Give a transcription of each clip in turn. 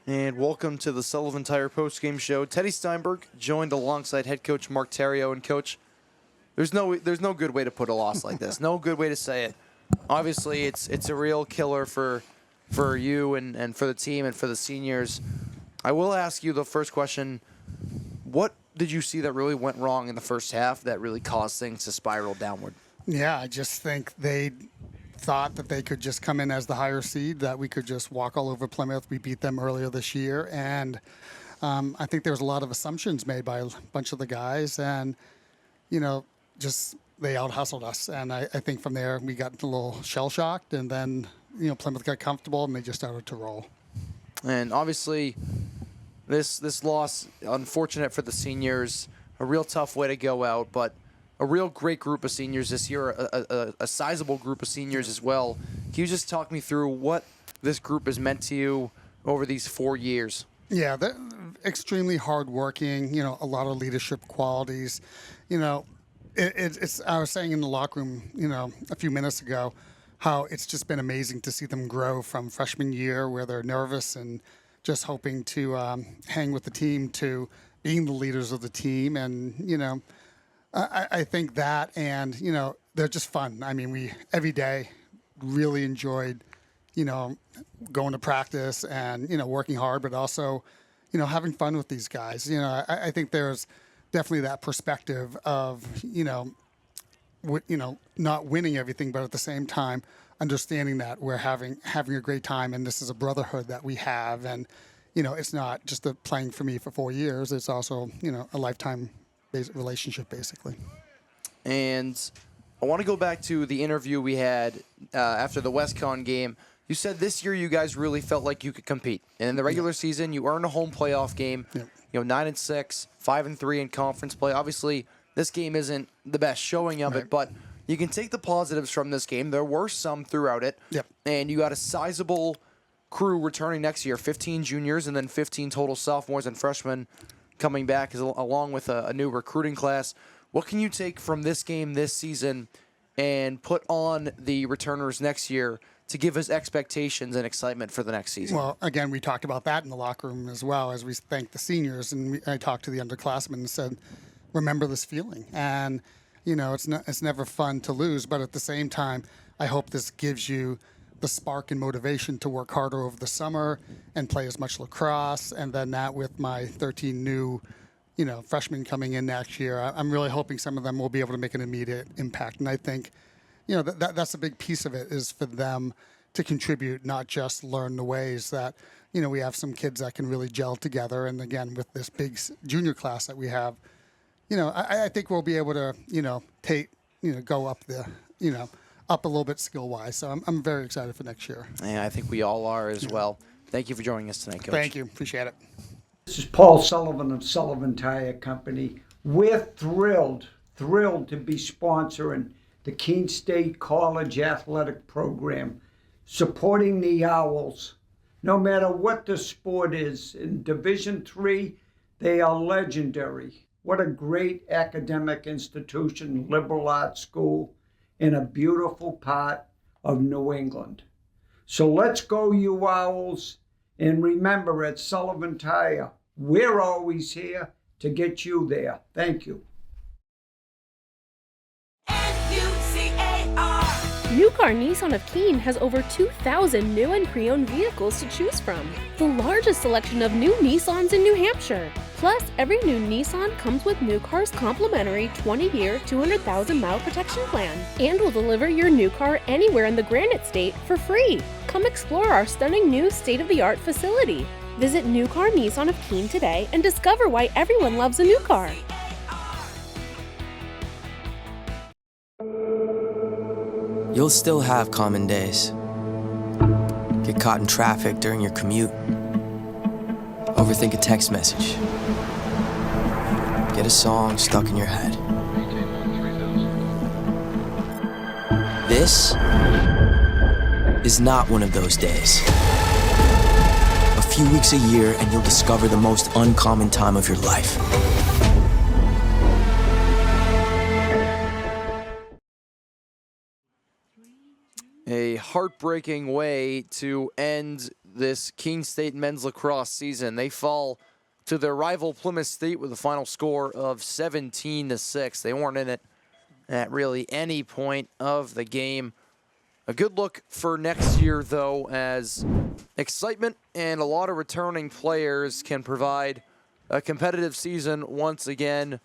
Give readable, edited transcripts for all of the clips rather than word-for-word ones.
And welcome to the Sullivan Tire postgame show. Teddy Steinberg joined alongside head coach Mark Theriault. And coach, there's no good way to put a loss like this. No good way to say it. Obviously, it's a real killer for you and for the team and for the seniors. I will ask you the first question. What did you see that really went wrong in the first half that really caused things to spiral downward? Yeah, I just think they thought that they could just come in as the higher seed, that we could just walk all over Plymouth. We beat them earlier this year, and I think there was a lot of assumptions made by a bunch of the guys, and, just they out-hustled us. And I think from there we got a little shell-shocked, and then, Plymouth got comfortable, and they just started to roll. And obviously, this loss, unfortunate for the seniors, a real tough way to go out, but a real great group of seniors this year, a sizable group of seniors as well. Can you just talk me through what this group has meant to you over these 4 years? Yeah, they're extremely hardworking, a lot of leadership qualities. It's I was saying in the locker room, a few minutes ago, how it's just been amazing to see them grow from freshman year where they're nervous and just hoping to hang with the team to being the leaders of the team. And, I think that, and, they're just fun. I mean, we every day really enjoyed, going to practice and, working hard, but also, having fun with these guys. I think there's definitely that perspective of, not winning everything, but at the same time, understanding that we're having a great time, and this is a brotherhood that we have. And, it's not just playing for me for 4 years. It's also, a lifetime relationship, basically. And I want to go back to the interview we had after the WestCon game. You said this year you guys really felt like you could compete. And in the regular season, you earned a home playoff game. 9-6, 5-3 in conference play. Obviously, this game isn't the best showing of it, but you can take the positives from this game. There were some throughout it. And you got a sizable crew returning next year, 15 juniors and then 15 total sophomores and freshmen coming back along with a new recruiting class. What can you take from this game this season and put on the returners next year to give us expectations and excitement for the next season? Well, again, we talked about that in the locker room as well as we thanked the seniors, and I talked to the underclassmen and said, remember this feeling. And, it's never fun to lose, but at the same time, I hope this gives you the spark and motivation to work harder over the summer and play as much lacrosse. And then that with my 13 new, freshmen coming in next year, I'm really hoping some of them will be able to make an immediate impact. And I think, that's a big piece of it, is for them to contribute, not just learn the ways that, we have some kids that can really gel together. And again, with this big junior class that we have, I think we'll be able to, go up up a little bit skill-wise. So I'm very excited for next year. Yeah, I think we all are as well. Thank you for joining us tonight, Coach. Thank you. Appreciate it. This is Paul Sullivan of Sullivan Tire Company. We're thrilled to be sponsoring the Keene State College Athletic Program, supporting the Owls. No matter what the sport is, in Division III, they are legendary. What a great academic institution, liberal arts school, in a beautiful part of New England. So let's go, you Owls. And remember, at Sullivan Tire, we're always here to get you there. Thank you. New Car Nissan of Keene has over 2,000 new and pre-owned vehicles to choose from. The largest selection of new Nissans in New Hampshire. Plus, every new Nissan comes with New Car's complimentary 20-year, 200,000-mile protection plan. And will deliver your new car anywhere in the Granite State for free. Come explore our stunning new state-of-the-art facility. Visit New Car Nissan of Keene today and discover why everyone loves a new car. You'll still have common days. Get caught in traffic during your commute. Overthink a text message. Get a song stuck in your head. This is not one of those days. A few weeks a year and you'll discover the most uncommon time of your life. A heartbreaking way to end this Keene State men's lacrosse season. They fall to their rival Plymouth State with a final score of 17-6. They weren't in it at really any point of the game. A good look for next year, though, as excitement and a lot of returning players can provide a competitive season once again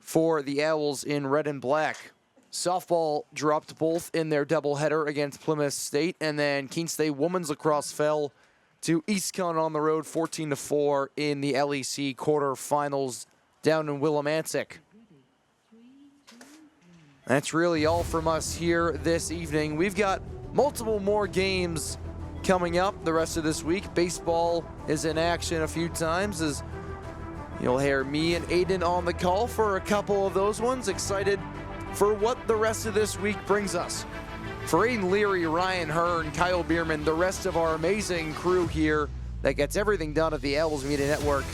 for the Owls in red and black. Softball dropped both in their doubleheader against Plymouth State, and then Keene State women's lacrosse fell to Eastcon on the road 14-4 in the LEC quarterfinals down in Willimantic. That's really all from us here this evening. We've got multiple more games coming up the rest of this week. Baseball is in action a few times, as you'll hear me and Aiden on the call for a couple of those ones. Excited for what the rest of this week brings us. For Aiden Leary, Ryan Hearn, Kyle Bierman, the rest of our amazing crew here that gets everything done at the Owls Media Network,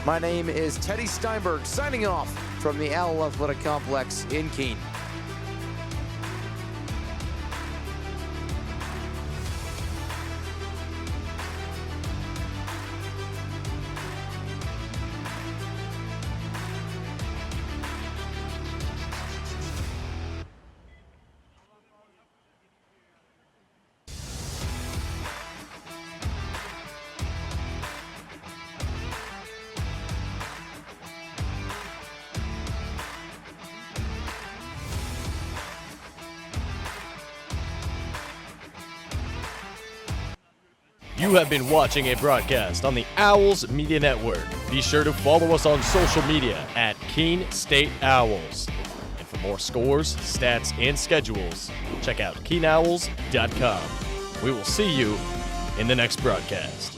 my name is Teddy Steinberg, signing off from the Owl Athletic Complex in Keene. You have been watching a broadcast on the Owls Media Network. Be sure to follow us on social media at Keene State Owls. And for more scores, stats, and schedules, check out KeeneOwls.com. We will see you in the next broadcast.